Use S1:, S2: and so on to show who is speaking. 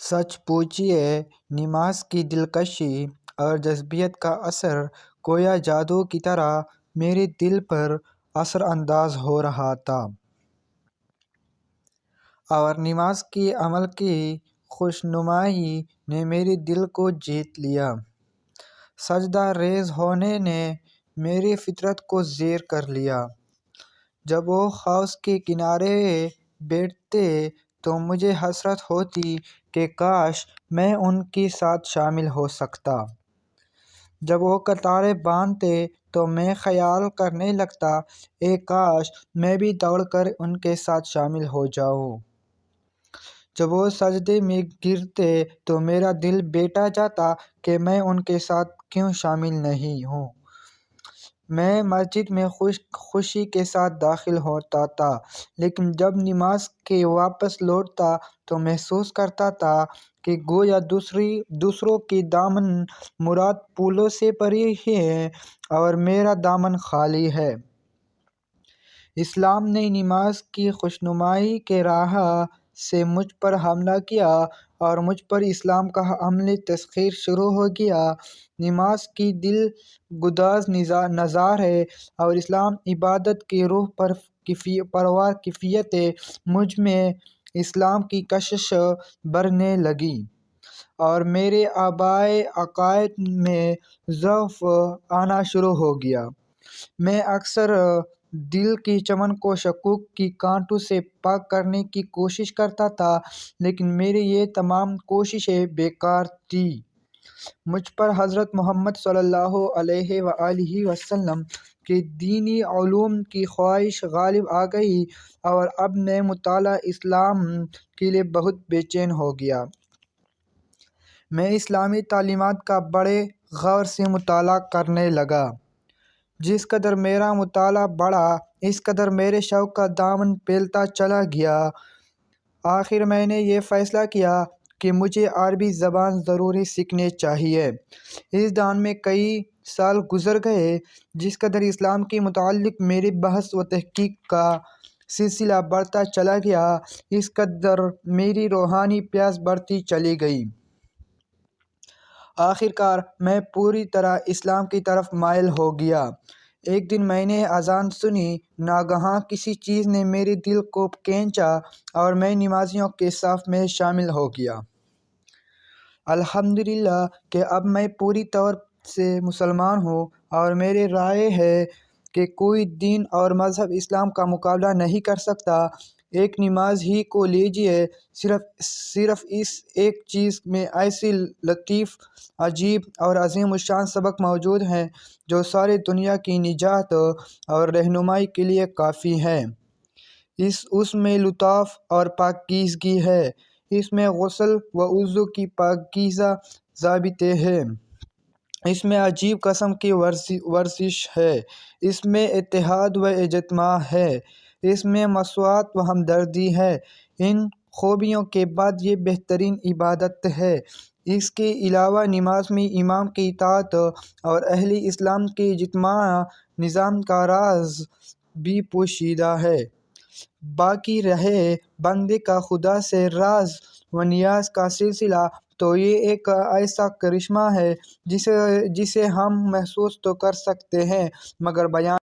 S1: سچ پوچھیے، نماز کی دلکشی اور جذبیت کا اثر گویا جادو کی طرح میرے دل پر اثر انداز ہو رہا تھا، اور نماز کے عمل کی خوشنمائی نے میرے دل کو جیت لیا۔ سجدہ ریز ہونے نے میری فطرت کو زیر کر لیا۔ جب وہ حوض کے کنارے بیٹھتے تو مجھے حسرت ہوتی کہ کاش میں ان کے ساتھ شامل ہو سکتا۔ جب وہ قطاریں باندھتے تو میں خیال کرنے لگتا، اے کاش میں بھی دوڑ کر ان کے ساتھ شامل ہو جاؤں۔ جب وہ سجدے میں گرتے تو میرا دل بیٹا جاتا کہ میں ان کے ساتھ کیوں شامل نہیں ہوں۔ میں مسجد میں خوشی کے ساتھ داخل ہوتا تھا، لیکن جب نماز کے واپس لوٹتا تو محسوس کرتا تھا کہ گویا دوسروں کے دامن مراد پھولوں سے بھرے ہیں اور میرا دامن خالی ہے۔ اسلام نے نماز کی خوشنمائی کے راہ سے مجھ پر حملہ کیا اور مجھ پر اسلام کا عملی تسخیر شروع ہو گیا۔ نماز کی دل گداز نظارے اور اسلام عبادت کی روح پرور کیفیتیں مجھ میں اسلام کی کشش بھرنے لگیں اور میرے آبائے عقائد میں ضعف آنا شروع ہو گیا۔ میں اکثر دل کی چمن کو شکوک کی کانٹوں سے پاک کرنے کی کوشش کرتا تھا، لیکن میری یہ تمام کوششیں بیکار تھیں۔ مجھ پر حضرت محمد صلی اللہ علیہ وآلہ وسلم کے دینی علوم کی خواہش غالب آ گئی اور اب میں مطالعہ اسلام کے لیے بہت بے چین ہو گیا۔ میں اسلامی تعلیمات کا بڑے غور سے مطالعہ کرنے لگا۔ جس قدر میرا مطالعہ بڑھا، اس قدر میرے شوق کا دامن پھیلتا چلا گیا۔ آخر میں نے یہ فیصلہ کیا کہ مجھے عربی زبان ضرور سیکھنی چاہیے۔ اس دوران میں کئی سال گزر گئے۔ جس قدر اسلام کے متعلق میری بحث و تحقیق کا سلسلہ بڑھتا چلا گیا، اس قدر میری روحانی پیاس بڑھتی چلی گئی۔ آخرکار میں پوری طرح اسلام کی طرف مائل ہو گیا۔ ایک دن میں نے اذان سنی، ناگہاں کسی چیز نے میرے دل کو کھینچا اور میں نمازیوں کے صف میں شامل ہو گیا۔ الحمدللہ کہ اب میں پوری طور سے مسلمان ہوں اور میری رائے ہے کہ کوئی دین اور مذہب اسلام کا مقابلہ نہیں کر سکتا۔ ایک نماز ہی کو لیجیے، صرف اس ایک چیز میں ایسے لطیف، عجیب اور عظیم الشان سبق موجود ہیں جو ساری دنیا کی نجات اور رہنمائی کے لیے کافی ہیں۔ اس میں لطف اور پاکیزگی ہے، اس میں غسل و وضو کی پاکیزہ ضابطے ہیں، اس میں عجیب قسم کی ورزش ہے، اس میں اتحاد و اجتماع ہے، اس میں مساوات و ہمدردی ہے۔ ان خوبیوں کے بعد یہ بہترین عبادت ہے۔ اس کے علاوہ نماز میں امام کی اطاعت اور اہل اسلام کے اجتماعی نظام کا راز بھی پوشیدہ ہے۔ باقی رہے بندے کا خدا سے راز و نیاز کا سلسلہ، تو یہ ایک ایسا کرشمہ ہے جسے ہم محسوس تو کر سکتے ہیں مگر بیان